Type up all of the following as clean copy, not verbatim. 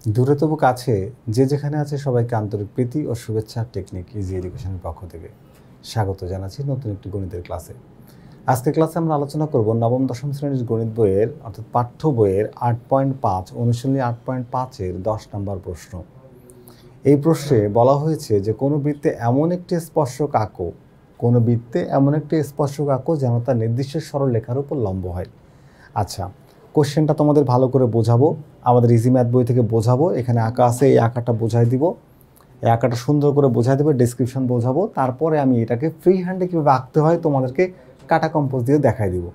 দূরে তবু কাছে যে যেখানে আছে সবাইকে আন্তরিক প্রীতি ও শুভেচ্ছা টেকনিক ইজি এডুকেশনের পক্ষ থেকে স্বাগত জানাচ্ছি নতুন একটি গণিতের ক্লাসে। আজকের ক্লাসে আমরা আলোচনা করব নবম দশম শ্রেণীর গণিত বইয়ের অর্থাৎ পাঠ্য বইয়ের 8.5 অনুশীলনী 8.5-এর 10 নম্বর প্রশ্ন। এই প্রশ্নে বলা হয়েছে যে কোনো বৃত্তে এমন একটি স্পর্শক আঁকো, কোনো বৃত্তে এমন একটি স্পর্শক আঁকো যেন তার নির্দিষ্ট সরলরেখার উপর লম্ব হয়। আচ্ছা, কোশ্চেনটা তোমাদের ভালো করে বোঝাবো, আমাদের ইজি ম্যাথ বই থেকে বোঝাবো। এখানে আঁকা আছে, এই আঁকাটা বোঝাই দিব, এই আঁকাটা সুন্দর করে বোঝাই দেবো, ডেসক্রিপশন বোঝাবো। তারপরে আমি এটাকে ফ্রি হ্যান্ডে কীভাবে আঁকতে হয় তোমাদেরকে কাটা কম্পোজ দিয়ে দেখাই দিব।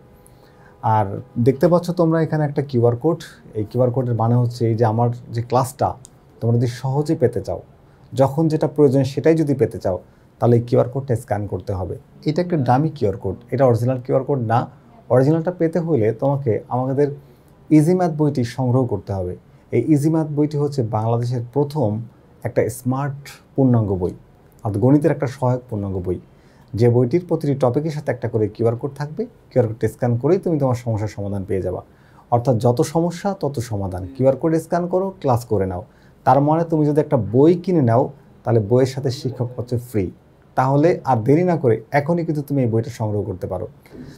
আর দেখতে পাচ্ছ তোমরা এখানে একটা কিউআর কোড। এই কিউআর কোডের মানে হচ্ছে এই যে আমার যে ক্লাসটা তোমরা যদি সহজে পেতে চাও, যখন যেটা প্রয়োজন সেটাই যদি পেতে চাও, তাহলে এই কিউআর কোডটা স্ক্যান করতে হবে। এটা একটা ডামি কিউআর কোড, এটা অরিজিনাল কিউআর কোড না। অরিজিনালটা পেতে হলে তোমাকে আমাদের ইজি ম্যাথ বইটি সংগ্রহ করতে হবে। এই ইজি ম্যাথ বইটি হচ্ছে বাংলাদেশের প্রথম একটা স্মার্ট পূর্ণাঙ্গ বই, অর্থাৎ গণিতের একটা সহায়ক পূর্ণাঙ্গ বই, যে বইটির প্রতিটি টপিকের সাথে একটা করে কিউআর কোড থাকবে। কিউআর কোডটা স্ক্যান করেই তুমি তোমার সমস্যার সমাধান পেয়ে যাবা। অর্থাৎ যত সমস্যা তত সমাধান। কিউআর কোড স্ক্যান করো, ক্লাস করে নাও। তার মানে তুমি যদি একটা বই কিনে নাও তাহলে বইয়ের সাথে শিক্ষক হচ্ছে ফ্রি। তাহলে আর দেরি না করে এখনই কিন্তু তুমি এই বইটা সংগ্রহ করতে পারো।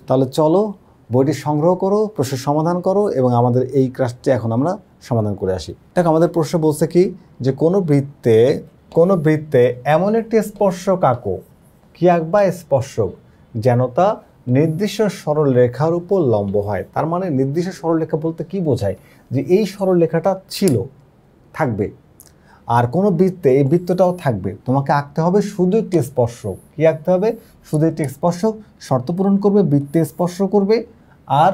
তাহলে চলো বইটি সংগ্রহ করো, প্রশ্নের সমাধান করো এবং আমাদের এই ক্লাসটি এখন আমরা সমাধান করে আসি। দেখো আমাদের প্রশ্ন বলছে কি যে কোনো বৃত্তে এমন একটি স্পর্শক আঁকো, কি আঁকবা? স্পর্শক যেন তা নির্দিষ্ট সরলরেখার উপর লম্ব হয়। তার মানে নির্দিষ্ট সরলরেখা বলতে কি বোঝায়? যে এই সরলরেখাটা থাকবে, আর কোনো বৃত্তে এই বৃত্তটাও থাকবে। তোমাকে আঁকতে হবে শুধু একটি স্পর্শক। কি আঁকতে হবে? শুধু একটি স্পর্শক, শর্ত পূরণ করবে, বৃত্তে স্পর্শ করবে আর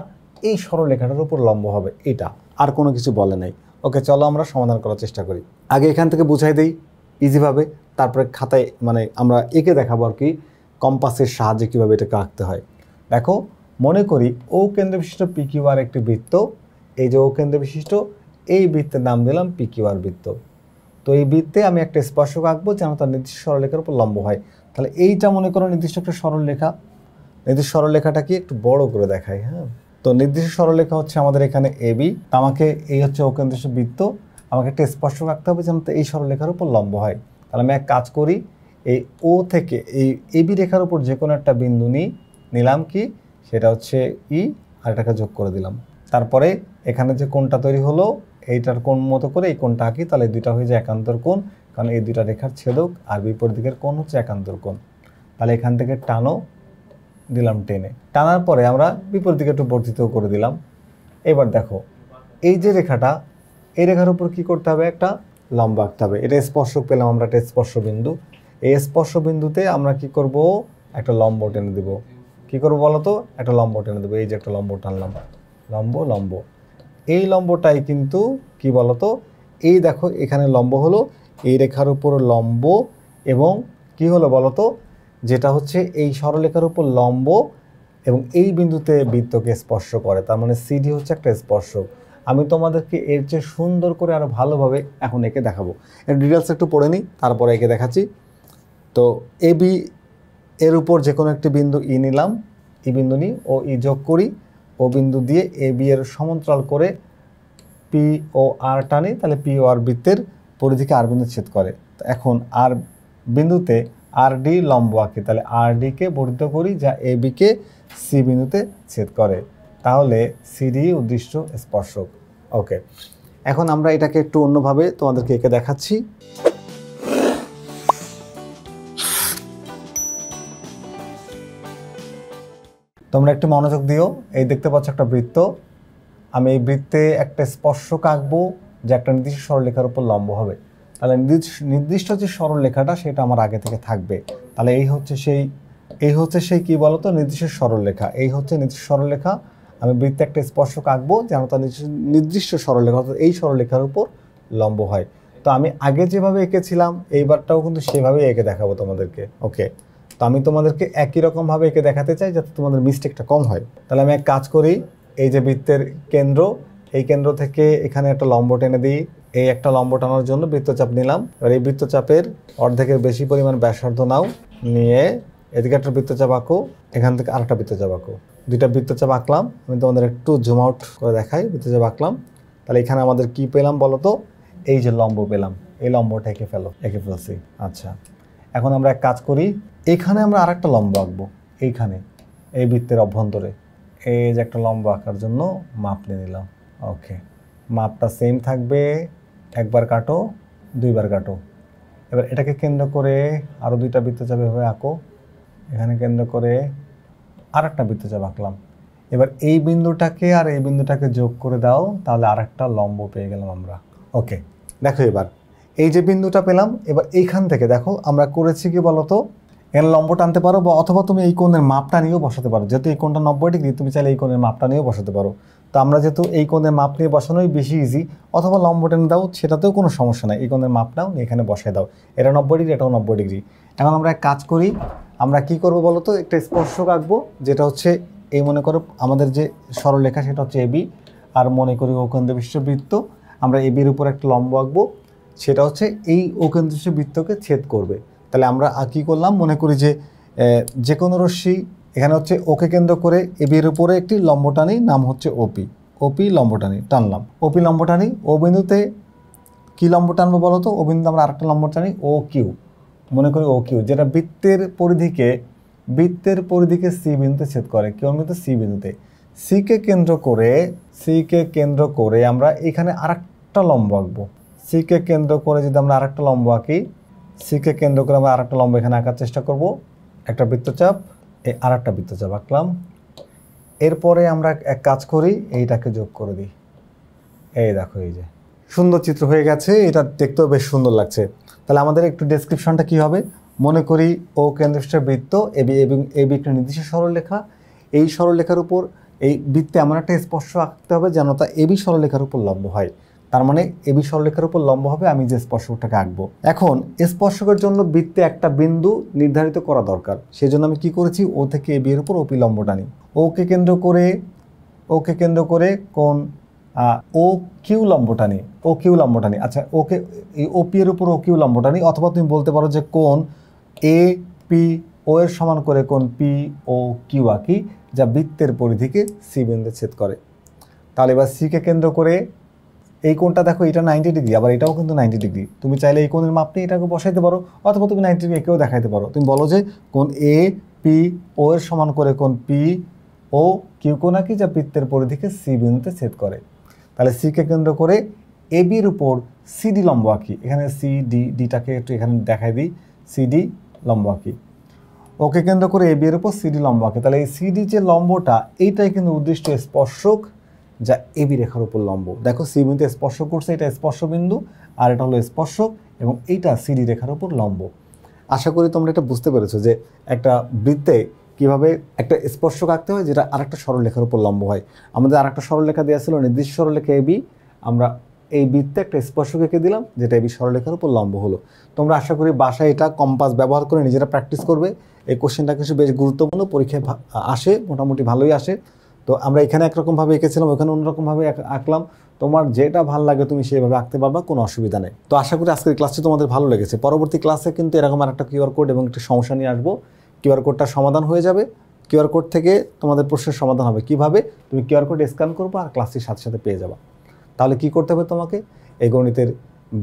এই সরলরেখাটার উপর লম্ব হবে। এটা আর কোনো কিছু বলে নাই। ওকে, চলো আমরা সমাধান করার চেষ্টা করি। আগে এখান থেকে বুঝাই দেই ইজিভাবে, তারপরে খাতায় আমরা এঁকে দেখাবো আর কি কম্পাসের সাহায্যে কীভাবে এটাকে আঁকতে হয়। দেখো, মনে করি ও কেন্দ্র বিশিষ্ট পিকিউআর একটি বৃত্ত। এই যে ও কেন্দ্র বিশিষ্ট এই বৃত্তের নাম দিলাম পিকিউআর বৃত্ত। তো এই বৃত্তে আমি একটা স্পর্শক আঁকবো যেন তার নির্দিষ্ট সরলরেখার উপর লম্ব হয়। তাহলে এইটা মনে করো নির্দিষ্ট একটা সরলরেখা। নির্দিষ্ট সরলরেখাটা কি একটু বড় করে দেখাই। হ্যাঁ, তো নির্দিষ্ট সরলরেখা হচ্ছে আমাদের এখানে এবি। আমাকে এই হচ্ছে ও কেন্দ্র বিশিষ্ট বৃত্ত, আমাকে একটা স্পর্শক আঁকতে হবে যেন এই সরলরেখার উপর লম্ব হয়। তাহলে আমি এক কাজ করি, এই ও থেকে এই এবি রেখার উপর যে কোনো একটা বিন্দু নিলাম, কি সেটা হচ্ছে ই, আর এটাকে যোগ করে দিলাম। তারপরে এখানে যে কোণটা তৈরি হলো এইটার কোণ মতো করে এই কোণটা আঁকি, তাহলে এই দুইটা হয়ে যায় একান্তর কোণ, কারণ এই দুইটা রেখার ছেদক, আর বিপরীত দিকের কোণ হচ্ছে একান্তর কোণ। তাহলে এখান থেকে টানো, দিলাম টেনে। টানার পরে আমরা বিপরীত দিকে একটু বর্ধিত করে দিলাম। এবার দেখো এই যে রেখাটা, এই রেখার উপর কি করতে হবে? একটা লম্ব আঁকতে হবে। এটা স্পর্শক পেলাম আমরা, একটা স্পর্শ বিন্দু। এই স্পর্শ বিন্দুতে আমরা কি করব? একটা লম্ব টেনে দেব। কি করবো বলো তো? একটা লম্ব টেনে দেবো। এই যে একটা লম্ব টানলাম, লম্ব। এই লম্বটাই কিন্তু কি বলতো, এই দেখো এখানে লম্ব হলো, এই রেখার উপর লম্ব, এবং কি হলো বলতো, যেটা হচ্ছে এই সরলরেখার উপর লম্ব এবং এই বিন্দুতে বৃত্তকে স্পর্শ করে। তার মানে সিডি হচ্ছে একটা স্পর্শক। আমি তোমাদেরকে এর চেয়ে সুন্দর করে আরো ভালোভাবে এখন একে দেখাবো। এর ডিটেলস একটু পড়ে নিই, তারপরে একে দেখাচ্ছি। তো এবি এর উপর যে কোনো একটি বিন্দু ই নিলাম, ই বিন্দু নিই ও ই যোগ করি, ও বিন্দু দিয়ে এ বি এর সমান্তরাল করে পি ও আর টানি, তাহলে পি ও আর বৃত্তের পরিধিকে আর বিন্দু ছেদ করে। এখন আর বিন্দুতে আর ডি লম্ব আঁকি, তাহলে আর ডিকে বর্ধিত করি যা এ বিকে সি বিন্দুতে ছেদ করে, তাহলে সিডি উদ্দিষ্ট স্পর্শক। ওকে, এখন আমরা এটাকে একটু অন্যভাবে তোমাদেরকে এঁকে দেখাচ্ছি। তোমরা একটু মনোযোগ দিও। এই দেখতে পাচ্ছ একটা বৃত্ত, আমি এই বৃত্তে একটা স্পর্শক আঁকবো যে একটা নির্দিষ্ট সরলরেখার উপর লম্ব হবে। তাহলে নির্দিষ্ট যে সরলরেখাটা সেটা আমার আগে থেকে থাকবে। তাহলে এই হচ্ছে সেই কি বলতো, নির্দিষ্ট সরলরেখা। এই হচ্ছে নির্দিষ্ট সরলরেখা। আমি বৃত্তে একটা স্পর্শক আঁকবো যেন তার নির্দিষ্ট সরলরেখা, অর্থাৎ এই সরলরেখার উপর লম্ব হয়। তো আমি আগে যেভাবে এঁকেছিলাম এইবারটাও কিন্তু সেভাবেই এঁকে দেখাবো তোমাদেরকে। ওকে, তো আমি তোমাদেরকে একই রকমভাবে এঁকে দেখাতে চাই যাতে তোমাদের মিস্টেকটা কম হয়। তাহলে আমি এক কাজ করি, এই যে বৃত্তের কেন্দ্র, এই কেন্দ্র থেকে এখানে একটা লম্ব টেনে দিই। এই একটা লম্ব টানার জন্য বৃত্তচাপ নিলাম। এবার এই বৃত্তচাপের অর্ধেকের বেশি পরিমাণ ব্যাসার্ধ নাও, নিয়ে এদিকে একটা বৃত্তচাপ আঁকো, এখান থেকে আরেকটা বৃত্তচাপ আঁকো। দুইটা বৃত্তচাপ আঁকলাম, আমি তোমাদের একটু জুম আউট করে দেখাই। বৃত্তচাপ আঁকলাম, তাহলে এখানে আমাদের কি পেলাম বলো তো? এই যে লম্ব পেলাম, এই লম্বটা এঁকে ফেলছি। আচ্ছা, এখন আমরা এক কাজ করি, এখানে আমরা আরেকটা লম্ব আঁকবো, এইখানে এই বৃত্তের অভ্যন্তরে এই যে একটা লম্ব আঁকার জন্য মাপ নিয়ে নিলাম। ওকে, মাপটা সেম থাকবে, একবার কাটো, দুইবার কাটো। এবার এটাকে কেন্দ্র করে আরও দুইটা বৃত্তচাপ এভাবে আঁকো, এখানে কেন্দ্র করে আর একটা বৃত্তচাপ আঁকলাম। এবার এই বিন্দুটাকে আর এই বিন্দুটাকে যোগ করে দাও, তাহলে আর একটা লম্ব পেয়ে গেলাম আমরা। ওকে, দেখো এবার এই যে বিন্দুটা পেলাম, এবার এইখান থেকে দেখো আমরা করেছি কি বলতো, এখানে লম্ব টানতে পারো বা অথবা তুমি এই কোণের মাপটা নিয়েও বসাতে পারো। যেহেতু এই কোণটা 90 ডিগ্রি, তুমি চাইলে এই কোণের মাপটা নিয়েও বসাতে পারো। তো আমরা যেহেতু এই কোণের মাপ নিয়ে বসানোই বেশি ইজি, অথবা লম্ব টেনে দাও, সেটাতেও কোনো সমস্যা নাই। এই কোণের মাপ নাও, এখানে বসায় দাও, এটা 90 ডিগ্রি, এটাও 90 ডিগ্রি। এখন আমরা এক কাজ করি, আমরা কি করবো বলো তো, একটা স্পর্শক আঁকবো, যেটা হচ্ছে এই মনে করো আমাদের যে সরলরেখা সেটা হচ্ছে এবি, আর মনে করি অকেন্দ্রবিশিষ্ট বৃত্ত, আমরা এবির উপর একটা লম্ব আঁকবো, সেটা হচ্ছে এই অকেন্দ্রবিশিষ্ট বৃত্তকে ছেদ করবে। তাহলে আমরা কী করলাম, মনে করি যে কোনো রশ্মি এখানে হচ্ছে ওকে কেন্দ্র করে এবির উপরে একটি লম্ব টানি, নাম হচ্ছে ওপি লম্ব টানি, টানলাম ওপি লম্ব টানি। ও বিন্দুতে কী লম্ব টানবো বলো তো, ও বিন্দুতে আমরা আরেকটা লম্ব টানি ও কিউ, মনে করি ও কিউ, যেটা বৃত্তের পরিধিকে সি বিন্দুতে ছেদ করে। কোন বিন্দুতে? সি বিন্দুতে। সিকে কেন্দ্র করে আমরা এখানে আরেকটা লম্ব আঁকবো। সিকে কেন্দ্র করে যদি আমরা আরেকটা লম্ব আঁকি, সিকে কেন্দ্র করে আমরা আরেকটা লম্ব এখানে আঁকার চেষ্টা করব, একটা বৃত্তচাপ, এই আরেকটা বৃত্তচাপ আঁকলাম। এরপরে আমরা এক কাজ করি, এইটাকে যোগ করে দিই। এই দেখো, এই যে সুন্দর চিত্র হয়ে গেছে, এটা দেখতেও বেশ সুন্দর লাগছে। তাহলে আমাদের একটু ডেসক্রিপশনটা কী হবে, মনে করি ও কেন্দ্রবিশিষ্ট বৃত্ত এবি এবং এবি একটা নির্দিষ্ট সরলরেখা, এই সরলরেখার উপর এই বৃত্তে এমন একটা স্পর্শ আঁকতে হবে যেন তা এবি সরলরেখার উপর লম্ব হয়। তার মানে এবি সরলরেখার উপর লম্ব হবে আমি যে স্পর্শকটাকে আঁকবো। এখন স্পর্শকের জন্য বৃত্তে একটা বিন্দু নির্ধারিত করা দরকার, সেই জন্য আমি কি করেছি, ও থেকে এবি এর উপর ওপি লম্ব টানি। ওকে কেন্দ্র করে কোন ও কিউ লম্ব টানি। আচ্ছা, ওকে এই ওপি এর উপর ও কিউ লম্ব টানি, অথবা তুমি বলতে পারো যে কোন এ পি ও এর সমান করে কোন পি ও কিউ আঁকি, যা বৃত্তের পরিধিকে সি বিন্দুতে ছেদ করে। তাহলে এবার সিকে কেন্দ্র করে এই কোণটা দেখো, এটা 90 ডিগ্রি, আবার এটাও কিন্তু 90 ডিগ্রি। তুমি চাইলে এই কোণের মাপ নিয়ে এটাকে বসাইতে পারো, অথবা তুমি 90 ডিগ্রি একেও দেখাইতে পারো। তুমি বলো যে কোন এ পি ও এর সমান করে কোন পি ও কিউ কোণ আঁকি, যা বৃত্তের পরিধিকে সি বিন্দুতে ছেদ করে। তাহলে সিকে কেন্দ্র করে এবির উপর সিডি লম্ব আঁকি, এখানে ডিটাকে একটু এখানে দেখাই দিই, সিডি লম্ব আঁকি। ওকে কেন্দ্র করে এবি এর উপর সিডি লম্ব আঁকি। তাহলে এই সিডি যে লম্বটা, এইটাই কিন্তু উদ্দিষ্ট স্পর্শক, যা এবি রেখার উপর লম্ব। দেখো, সি বিন্দুতে স্পর্শ করছে, এটা স্পর্শ বিন্দু, আর এটা হলো স্পর্শক, এবং এইটা সিডি রেখার উপর লম্ব। আশা করি তোমরা এটা বুঝতে পেরেছো যে একটা বৃত্তে কিভাবে একটা স্পর্শক আঁকতে হয় যেটা আরেকটা সরলরেখার উপর লম্ব হয়। আমাদের আরেকটা সরলরেখা দেওয়া ছিল, নির্দিষ্ট সরলরেখা এবি, আমরা এই বৃত্তে একটা স্পর্শক এঁকে দিলাম যেটা এবি সরলরেখার উপর লম্ব হলো। তোমরা আশা করি বাসায় এটা কম্পাস ব্যবহার করে নিজেরা প্র্যাকটিস করবে। এই কোশ্চেনটা কিছু বেশ গুরুত্বপূর্ণ, পরীক্ষায় আসে, মোটামুটি ভালোই আসে। তো আমরা এখানে একরকমভাবে এঁকেছিলাম, ওখানে অন্যরকমভাবে আঁকলাম। তোমার যেটা ভালো লাগে তুমি সেইভাবে আঁকতে পারবা, কোনো অসুবিধা নেই। তো আশা করি আজকের ক্লাসটি তোমাদের ভালো লেগেছে। পরবর্তী ক্লাসে কিন্তু এরকম আর একটা কিউআর কোড এবং একটা সমস্যা নিয়ে আসবো। কিউআর কোডটা সমাধান হয়ে যাবে, কিউআর কোড থেকে তোমাদের প্রশ্নের সমাধান হবে। কিভাবে? তুমি কিউআর কোড স্ক্যান করবো আর ক্লাসটির সাথে সাথে পেয়ে যাবা। তাহলে কি করতে হবে, তোমাকে এই গণিতের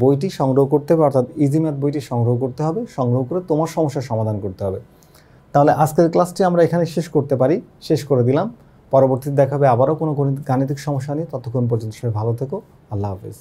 বইটি সংগ্রহ করতে হবে, অর্থাৎ ইজি ম্যাথ বইটি সংগ্রহ করতে হবে। সংগ্রহ করে তোমার সমস্যার সমাধান করতে হবে। তাহলে আজকের ক্লাসটি আমরা এখানে শেষ করে দিলাম। পরবর্তীতে দেখাবে আবারও কোনো গাণিতিক সমস্যা নিয়ে। ততক্ষণ পর্যন্ত সবাই ভালো থেকো। আল্লাহ হাফেজ।